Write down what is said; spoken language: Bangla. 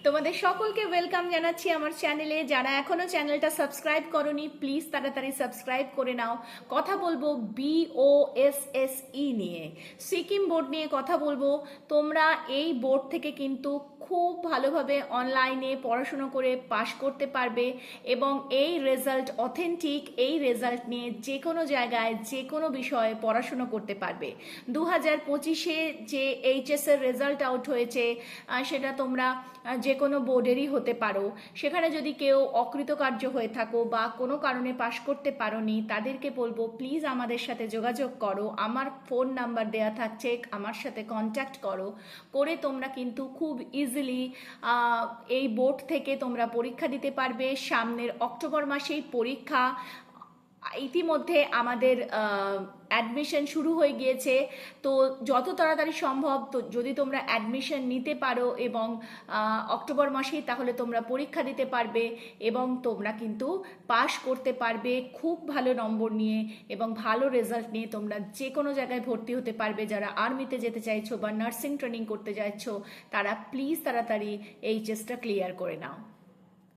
তোমাদের সকলকে ওয়েলকাম জানাচ্ছি আমার চ্যানেলে। যারা এখনো চ্যানেলটা সাবস্ক্রাইব করোনি প্লিজ তাড়াতাড়ি সাবস্ক্রাইব করে নাও। কথা বলবো BOSSE নিয়ে, সিকিম বোর্ড নিয়ে কথা বলবো। তোমরা এই বোর্ড থেকে কিন্তু খুব ভালোভাবে অনলাইনে পড়াশুনো করে পাশ করতে পারবে এবং এই রেজাল্ট অথেন্টিক। এই রেজাল্ট নিয়ে যে কোনো জায়গায় যে কোনো বিষয়ে পড়াশুনো করতে পারবে। 2025-এ যে এইচএস এর রেজাল্ট আউট হয়েছে সেটা তোমরা যে কোনো বোর্ডেরই হতে পারো। সেখানে যদি কেউ অকৃতকার্য হয়ে থাকো বা কোনো কারণে পাশ করতে পারোনি, তাদেরকে বলবো প্লিজ আমাদের সাথে যোগাযোগ করো। আমার ফোন নাম্বার দেওয়া থাকছে, আমার সাথে কন্ট্যাক্ট করো। করে তোমরা কিন্তু খুব ইজিলি এই বোর্ড থেকে তোমরা পরীক্ষা দিতে পারবে। সামনের অক্টোবর মাসেই পরীক্ষা। ইতিমধ্যে আমাদের অ্যাডমিশন শুরু হয়ে গিয়েছে। তো যত তাড়াতাড়ি সম্ভব তো যদি তোমরা অ্যাডমিশন নিতে পারো এবং অক্টোবর মাসেই, তাহলে তোমরা পরীক্ষা দিতে পারবে এবং তোমরা কিন্তু পাশ করতে পারবে খুব ভালো নম্বর নিয়ে এবং ভালো রেজাল্ট নিয়ে। তোমরা যে কোনো জায়গায় ভর্তি হতে পারবে। যারা আর্মিতে যেতে চাইছো বা নার্সিং ট্রেনিং করতে চাইছো তারা প্লিজ তাড়াতাড়ি এইচএসটা ক্লিয়ার করে নাও।